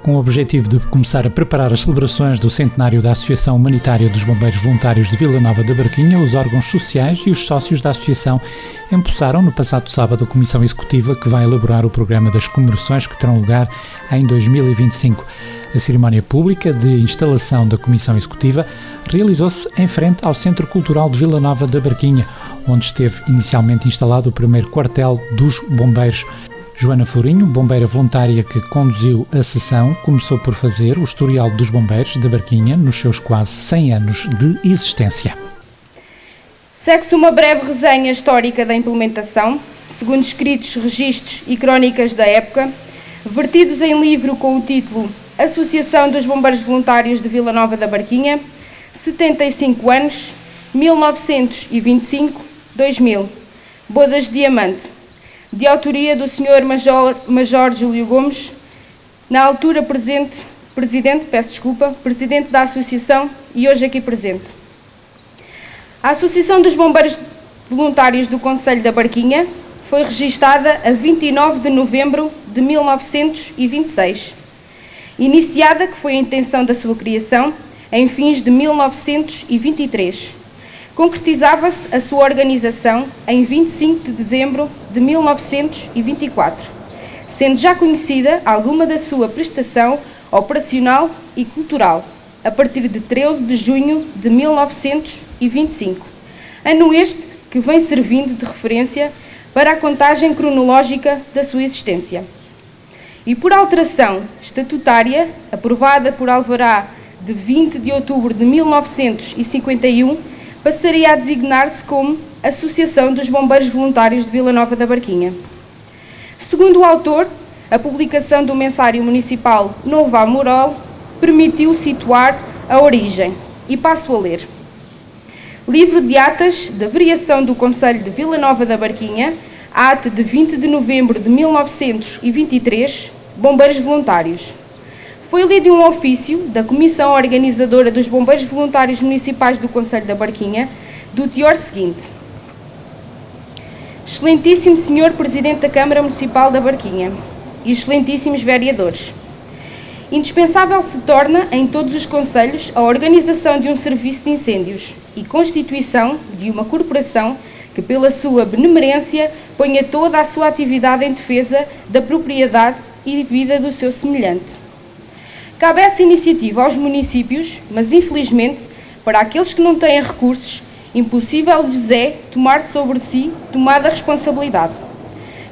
Com o objetivo de começar a preparar as celebrações do centenário da Associação Humanitária dos Bombeiros Voluntários de Vila Nova da Barquinha, os órgãos sociais e os sócios da associação empossaram no passado sábado a Comissão Executiva que vai elaborar o programa das comemorações que terão lugar em 2025. A cerimónia pública de instalação da Comissão Executiva realizou-se em frente ao Centro Cultural de Vila Nova da Barquinha, onde esteve inicialmente instalado o primeiro quartel dos bombeiros. Joana Furinho, bombeira voluntária que conduziu a sessão, começou por fazer o historial dos bombeiros da Barquinha nos seus quase 100 anos de existência. Segue-se uma breve resenha histórica da implementação, segundo escritos, registros e crónicas da época, vertidos em livro com o título Associação dos Bombeiros Voluntários de Vila Nova da Barquinha, 75 anos, 1925-2000, Bodas de Diamante, de autoria do Sr. Major Júlio Gomes, na altura presidente da Associação e hoje aqui presente. A Associação dos Bombeiros Voluntários do Concelho da Barquinha foi registada a 29 de novembro de 1926, iniciada, que foi a intenção da sua criação, em fins de 1923. Concretizava-se a sua organização em 25 de dezembro de 1924, sendo já conhecida alguma da sua prestação operacional e cultural, a partir de 13 de junho de 1925, ano este que vem servindo de referência para a contagem cronológica da sua existência. E por alteração estatutária, aprovada por alvará de 20 de outubro de 1951, passaria a designar-se como Associação dos Bombeiros Voluntários de Vila Nova da Barquinha. Segundo o autor, a publicação do mensário municipal Novo Amorol permitiu situar a origem, e passo a ler. Livro de atas da variação do Concelho de Vila Nova da Barquinha, ata de 20 de novembro de 1923, Bombeiros Voluntários. Foi lido um ofício da Comissão Organizadora dos Bombeiros Voluntários Municipais do Concelho da Barquinha, do teor seguinte. Excelentíssimo Senhor Presidente da Câmara Municipal da Barquinha e excelentíssimos vereadores, indispensável se torna em todos os concelhos a organização de um serviço de incêndios e constituição de uma corporação que, pela sua benemerência, ponha toda a sua atividade em defesa da propriedade e vida do seu semelhante. Cabe essa iniciativa aos municípios, mas infelizmente, para aqueles que não têm recursos, impossível lhes é tomar sobre si tomada responsabilidade,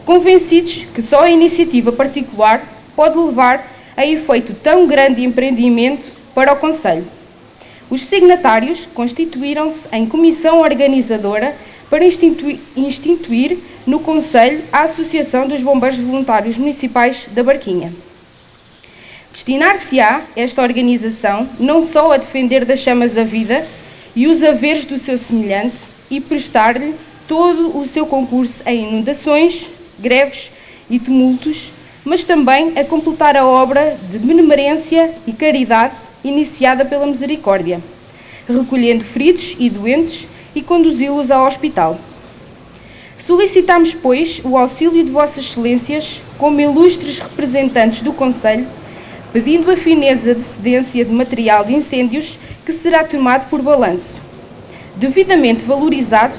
convencidos que só a iniciativa particular pode levar a efeito tão grande empreendimento para o Concelho. Os signatários constituíram-se em comissão organizadora para instituir no Concelho a Associação dos Bombeiros Voluntários Municipais da Barquinha. Destinar-se-á esta organização não só a defender das chamas a vida e os haveres do seu semelhante e prestar-lhe todo o seu concurso em inundações, greves e tumultos, mas também a completar a obra de benemerência e caridade iniciada pela Misericórdia, recolhendo feridos e doentes e conduzi-los ao hospital. Solicitamos, pois, o auxílio de Vossas Excelências, como ilustres representantes do Concelho, pedindo a fineza de cedência de material de incêndios que será tomado por balanço, devidamente valorizado,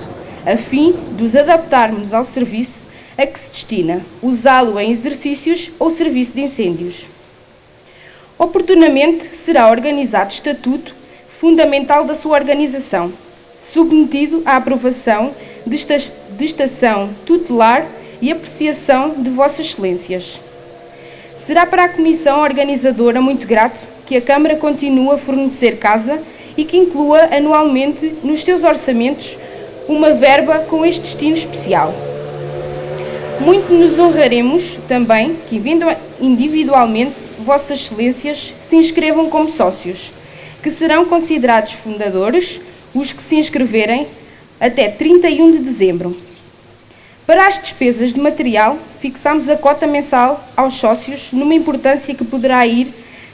a fim de os adaptarmos ao serviço a que se destina, usá-lo em exercícios ou serviço de incêndios. Oportunamente será organizado estatuto fundamental da sua organização, submetido à aprovação de estação tutelar e apreciação de Vossas Excelências. Será para a Comissão Organizadora muito grato que a Câmara continue a fornecer casa e que inclua anualmente nos seus orçamentos uma verba com este destino especial. Muito nos honraremos também que, vindo individualmente, Vossas Excelências se inscrevam como sócios, que serão considerados fundadores os que se inscreverem até 31 de dezembro. Para as despesas de material, fixamos a cota mensal aos sócios numa importância que poderá ir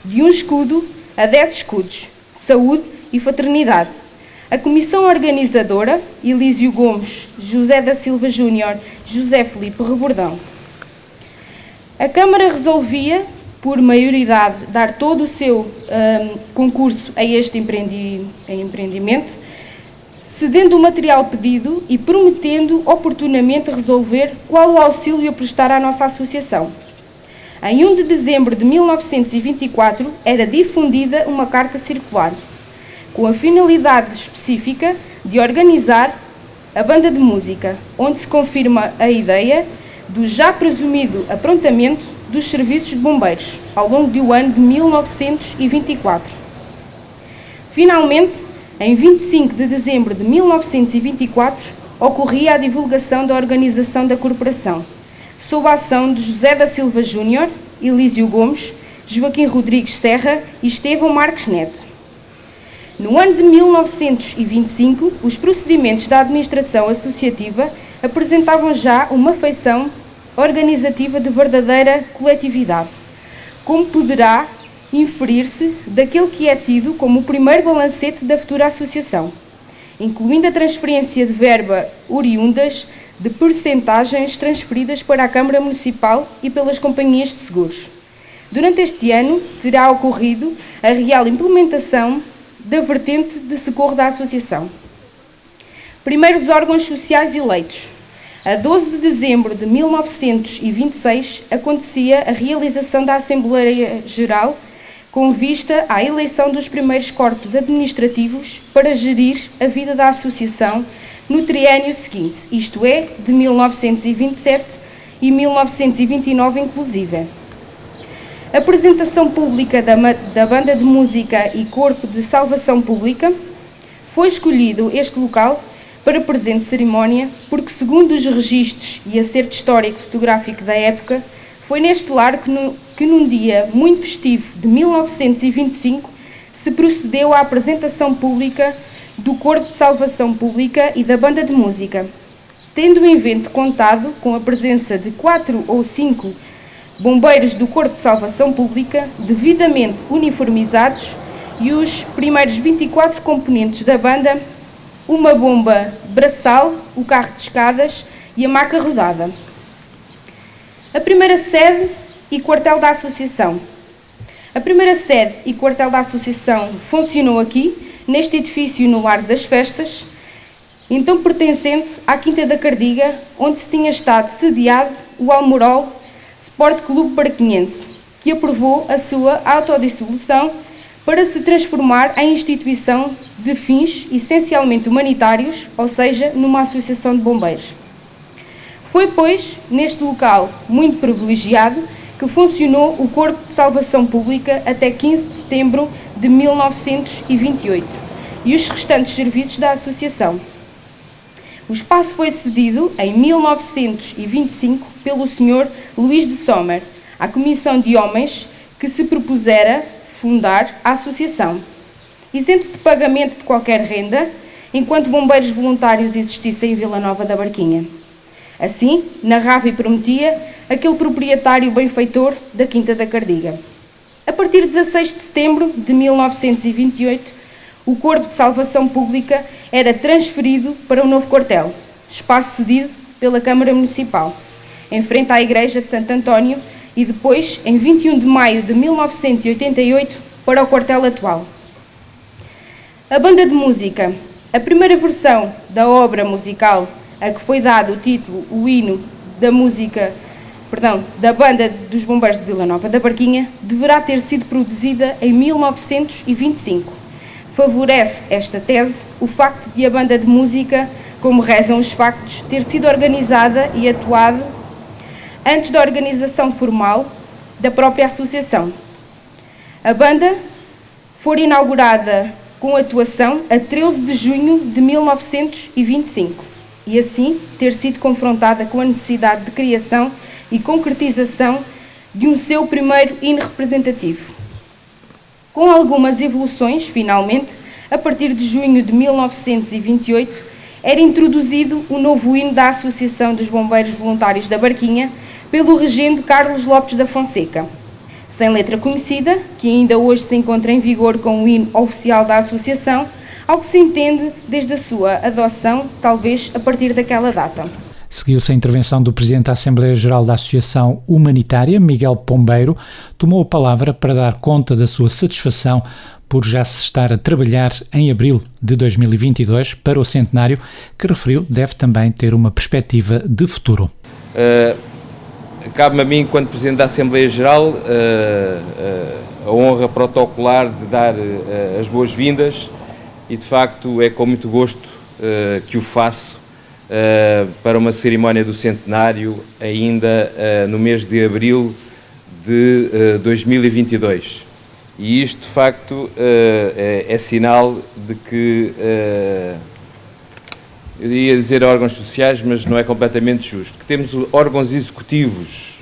de 1 escudo a 10 escudos, saúde e fraternidade. A Comissão Organizadora, Elísio Gomes, José da Silva Júnior, José Filipe Rebordão. A Câmara resolvia por maioridade, dar todo o seu concurso a este empreendimento, cedendo o material pedido e prometendo oportunamente resolver qual o auxílio a prestar à nossa associação. Em 1 de dezembro de 1924, era difundida uma carta circular, com a finalidade específica de organizar a banda de música, onde se confirma a ideia do já presumido aprontamento dos serviços de bombeiros, ao longo do ano de 1924. Finalmente, em 25 de dezembro de 1924, ocorria a divulgação da organização da corporação, sob a ação de José da Silva Júnior, Elísio Gomes, Joaquim Rodrigues Serra e Estevão Marques Neto. No ano de 1925, os procedimentos da administração associativa apresentavam já uma feição organizativa de verdadeira coletividade, como poderá inferir-se daquele que é tido como o primeiro balancete da futura associação, incluindo a transferência de verba oriundas de percentagens transferidas para a Câmara Municipal e pelas companhias de seguros. Durante este ano, terá ocorrido a real implementação da vertente de socorro da associação. Primeiros órgãos sociais eleitos. A 12 de dezembro de 1926, acontecia a realização da Assembleia Geral com vista à eleição dos primeiros corpos administrativos para gerir a vida da associação no triênio seguinte, isto é, de 1927 e 1929 inclusive. Apresentação pública da banda de música e corpo de salvação pública. Foi escolhido este local para presente cerimónia porque, segundo os registros e acerto histórico fotográfico da época, foi neste lar que num dia muito festivo de 1925 se procedeu à apresentação pública do Corpo de Salvação Pública e da banda de música, tendo o evento contado com a presença de 4 ou 5 bombeiros do Corpo de Salvação Pública devidamente uniformizados e os primeiros 24 componentes da banda, uma bomba braçal, o carro de escadas e a maca rodada. A primeira sede e quartel da associação. A primeira sede e quartel da associação funcionou aqui, neste edifício no Largo das Festas, então pertencente à Quinta da Cardiga, onde se tinha estado sediado o Almorol Sport Clube Barquinhense, que aprovou a sua autodissolução para se transformar em instituição de fins essencialmente humanitários, ou seja, numa associação de bombeiros. Foi, pois, neste local muito privilegiado que funcionou o Corpo de Salvação Pública até 15 de setembro de 1928 e os restantes serviços da associação. O espaço foi cedido em 1925 pelo Sr. Luís de Sommer à Comissão de Homens que se propusera fundar a associação, isento de pagamento de qualquer renda, enquanto bombeiros voluntários existissem em Vila Nova da Barquinha. Assim, narrava e prometia aquele proprietário benfeitor da Quinta da Cardiga. A partir de 16 de setembro de 1928, o Corpo de Salvação Pública era transferido para o novo quartel, espaço cedido pela Câmara Municipal, em frente à Igreja de Santo António, e depois, em 21 de maio de 1988, para o quartel atual. A banda de música. A primeira versão da obra musical a que foi dado o título, o hino da Banda dos Bombeiros de Vila Nova da Barquinha, deverá ter sido produzida em 1925. Favorece esta tese o facto de a banda de música, como rezam os factos, ter sido organizada e atuada antes da organização formal da própria associação. A banda foi inaugurada com atuação a 13 de junho de 1925 e assim ter sido confrontada com a necessidade de criação e concretização de um seu primeiro hino representativo. Com algumas evoluções, finalmente, a partir de junho de 1928, era introduzido o novo hino da Associação dos Bombeiros Voluntários da Barquinha pelo regente Carlos Lopes da Fonseca, sem letra conhecida, que ainda hoje se encontra em vigor com o hino oficial da Associação, ao que se entende desde a sua adoção, talvez a partir daquela data. Seguiu-se a intervenção do Presidente da Assembleia Geral da Associação Humanitária, Miguel Pombeiro, tomou a palavra para dar conta da sua satisfação por já se estar a trabalhar em abril de 2022 para o centenário, que referiu deve também ter uma perspectiva de futuro. Cabe-me a mim, enquanto Presidente da Assembleia Geral, a honra protocolar de dar as boas-vindas e, de facto, é com muito gosto que o faço para uma cerimónia do centenário ainda no mês de abril de 2022. E isto, de facto, é sinal de que, eu ia dizer órgãos sociais, mas não é completamente justo, que temos órgãos executivos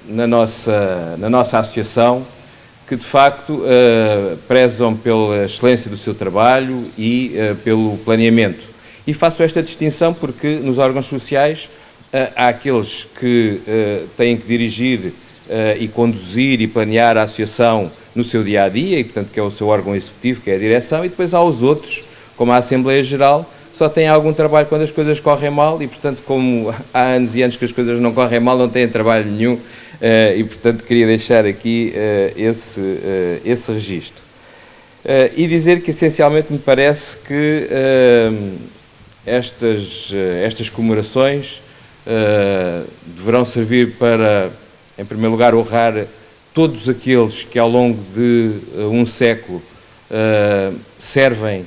na nossa associação que, de facto, prezam pela excelência do seu trabalho e pelo planeamento. E faço esta distinção porque nos órgãos sociais há aqueles que têm que dirigir e conduzir e planear a associação no seu dia-a-dia, e portanto que é o seu órgão executivo, que é a direção, e depois há os outros, como a Assembleia Geral, só têm algum trabalho quando as coisas correm mal, e portanto como há anos e anos que as coisas não correm mal, não têm trabalho nenhum, e portanto queria deixar aqui esse registro. E dizer que essencialmente me parece que estas comemorações deverão servir para, em primeiro lugar, honrar todos aqueles que ao longo de um século servem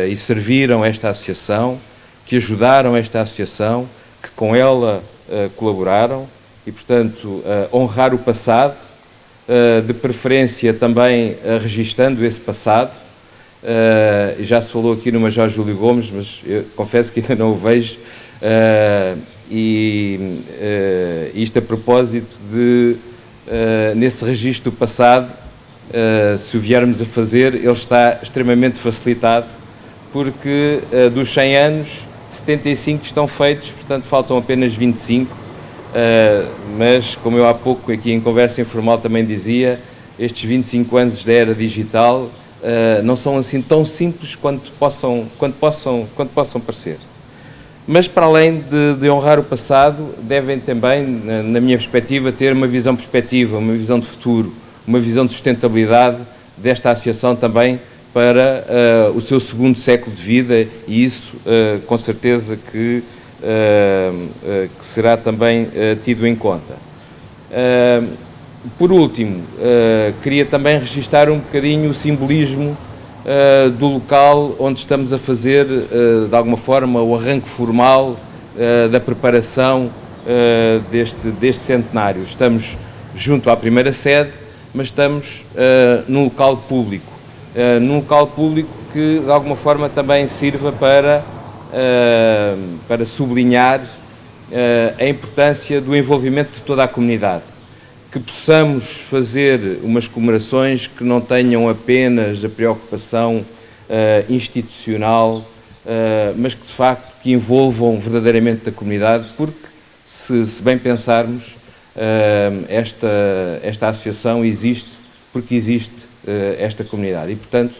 e serviram esta associação, que ajudaram esta associação, que com ela colaboraram e, portanto, honrar o passado, de preferência também registando esse passado. Já se falou aqui no Major Júlio Gomes, mas eu confesso que ainda não o vejo, isto a propósito de, nesse registro do passado, se o viermos a fazer, ele está extremamente facilitado, porque dos 100 anos, 75 estão feitos, portanto faltam apenas 25, mas como eu há pouco aqui em conversa informal também dizia, estes 25 anos da era digital não são assim tão simples quanto possam parecer. Mas para além de honrar o passado, devem também, na minha perspectiva, ter uma visão perspectiva, uma visão de futuro, uma visão de sustentabilidade desta associação também para o seu segundo século de vida, e isso com certeza que será também tido em conta. Por último, queria também registar um bocadinho o simbolismo do local onde estamos a fazer, de alguma forma, o arranque formal da preparação deste centenário. Estamos junto à primeira sede, mas estamos num local público. Num local público que, de alguma forma, também sirva para sublinhar a importância do envolvimento de toda a comunidade. Que possamos fazer umas comemorações que não tenham apenas a preocupação institucional, mas que de facto que envolvam verdadeiramente a comunidade, porque se bem pensarmos, esta associação existe porque existe esta comunidade e, portanto,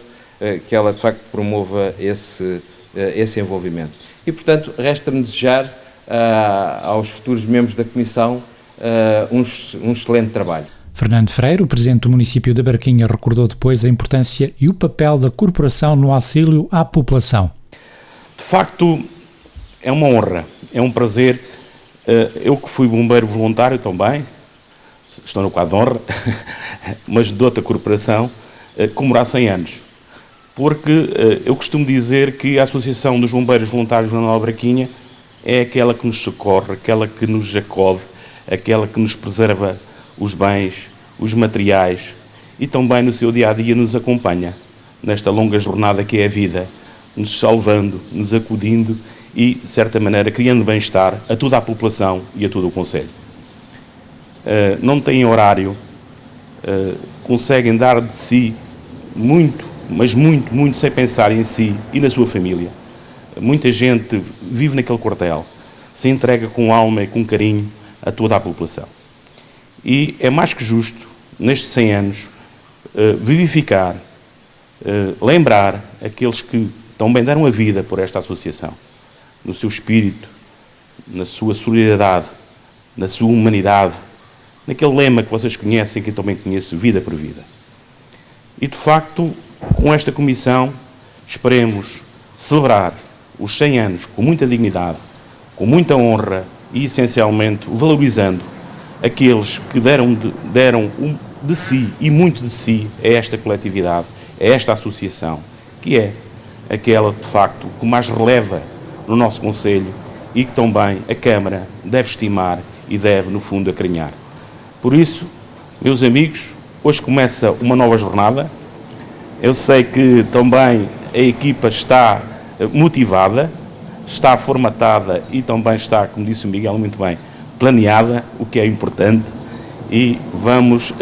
que ela de facto promova esse envolvimento. E, portanto, resta-me desejar aos futuros membros da Comissão um excelente trabalho. Fernando Freire, o Presidente do município da Barquinha, recordou depois a importância e o papel da corporação no auxílio à população. De facto, é uma honra, é um prazer. Eu que fui bombeiro voluntário também, estou no quadro de honra, mas de outra corporação, comemorar 100 anos. Porque eu costumo dizer que a Associação dos Bombeiros Voluntários da Nova Barquinha é aquela que nos socorre, aquela que nos acode, aquela que nos preserva os bens, os materiais e também no seu dia-a-dia nos acompanha nesta longa jornada que é a vida, nos salvando, nos acudindo e, de certa maneira, criando bem-estar a toda a população e a todo o concelho. Não têm horário, conseguem dar de si muito, mas muito, muito sem pensar em si e na sua família. Muita gente vive naquele quartel, se entrega com alma e com carinho a toda a população. E é mais que justo, nestes 100 anos, vivificar, lembrar aqueles que também deram a vida por esta associação, no seu espírito, na sua solidariedade, na sua humanidade, naquele lema que vocês conhecem, que eu também conheço, vida por vida. E, de facto, com esta comissão, esperemos celebrar os 100 anos com muita dignidade, com muita honra e, essencialmente, valorizando aqueles que deram de si e muito de si a esta coletividade, a esta associação, que é aquela, de facto, que mais releva no nosso Conselho e que também a Câmara deve estimar e deve, no fundo, acarinhar. Por isso, meus amigos, hoje começa uma nova jornada. Eu sei que também a equipa está motivada, está formatada e também está, como disse o Miguel muito bem, planeada, o que é importante, e vamos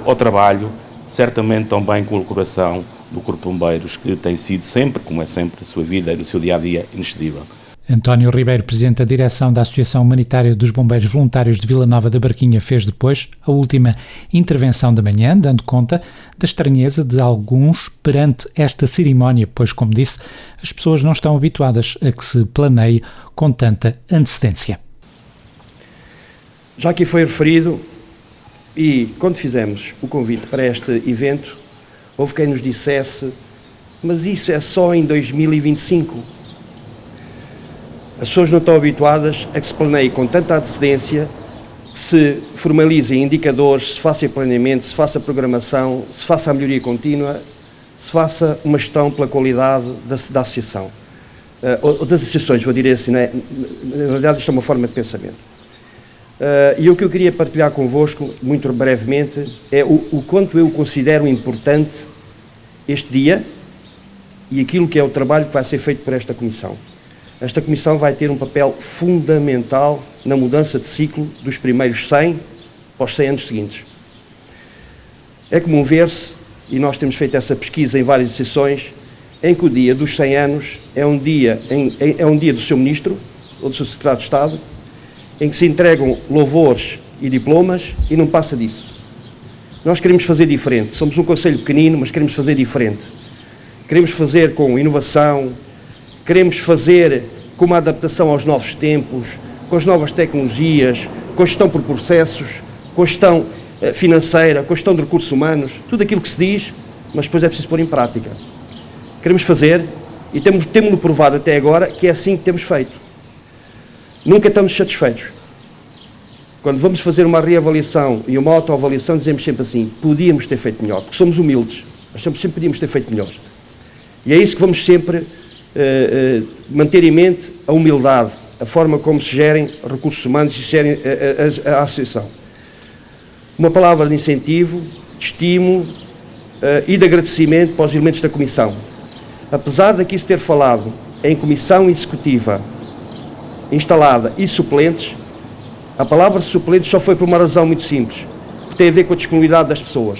ao trabalho, certamente também com a colaboração do Corpo de Bombeiros, que tem sido sempre, como é sempre, a sua vida e o seu dia-a-dia inexcedível. António Ribeiro, presidente da direção da Associação Humanitária dos Bombeiros Voluntários de Vila Nova da Barquinha, fez depois a última intervenção da manhã, dando conta da estranheza de alguns perante esta cerimónia, pois, como disse, as pessoas não estão habituadas a que se planeie com tanta antecedência. Já aqui foi referido, e quando fizemos o convite para este evento, houve quem nos dissesse, mas isso é só em 2025. As pessoas não estão habituadas a que se planeie com tanta antecedência, que se formalizem indicadores, se faça planeamento, se faça programação, se faça a melhoria contínua, se faça uma gestão pela qualidade da associação. Ou das associações, vou dizer assim, né? Na realidade isto é uma forma de pensamento. E o que eu queria partilhar convosco, muito brevemente, é o quanto eu considero importante este dia e aquilo que é o trabalho que vai ser feito por esta Comissão. Esta Comissão vai ter um papel fundamental na mudança de ciclo dos primeiros 100 para os 100 anos seguintes. É comum ver-se, e nós temos feito essa pesquisa em várias sessões, em que o dia dos 100 anos é um dia do seu Ministro, ou do seu Secretário de Estado, em que se entregam louvores e diplomas e não passa disso. Nós queremos fazer diferente. Somos um concelho pequenino, mas queremos fazer diferente. Queremos fazer com inovação, queremos fazer com uma adaptação aos novos tempos, com as novas tecnologias, com a gestão por processos, com a gestão financeira, com a gestão de recursos humanos, tudo aquilo que se diz, mas depois é preciso pôr em prática. Queremos fazer, e temos-no provado até agora, que é assim que temos feito. Nunca estamos satisfeitos. Quando vamos fazer uma reavaliação e uma autoavaliação, dizemos sempre assim, podíamos ter feito melhor, porque somos humildes, mas sempre podíamos ter feito melhor. E é isso que vamos sempre manter em mente, a humildade, a forma como se gerem recursos humanos e se gerem a associação. Uma palavra de incentivo, de estímulo e de agradecimento para os elementos da Comissão. Apesar daqui se ter falado em Comissão Executiva instalada e suplentes, a palavra suplentes só foi por uma razão muito simples, que tem a ver com a disponibilidade das pessoas.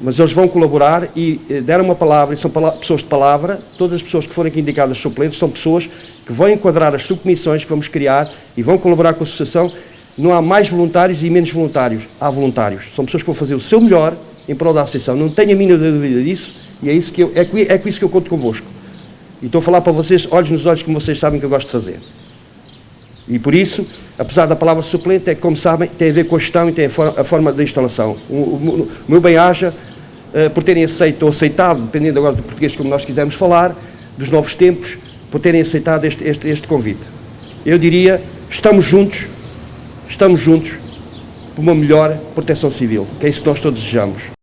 Mas eles vão colaborar e deram uma palavra, e são pessoas de palavra. Todas as pessoas que forem aqui indicadas suplentes são pessoas que vão enquadrar as subcomissões que vamos criar e vão colaborar com a associação. Não há mais voluntários e menos voluntários, há voluntários. São pessoas que vão fazer o seu melhor em prol da associação. Não tenho a mínima dúvida disso, e é com isso que eu conto convosco. E estou a falar para vocês, olhos nos olhos, como vocês sabem que eu gosto de fazer. E por isso, apesar da palavra suplente, como sabem, tem a ver com a gestão e tem a forma da instalação. O meu bem-aja, por terem aceito ou aceitado, dependendo agora do português como nós quisermos falar, dos novos tempos, por terem aceitado este convite. Eu diria, estamos juntos por uma melhor proteção civil, que é isso que nós todos desejamos.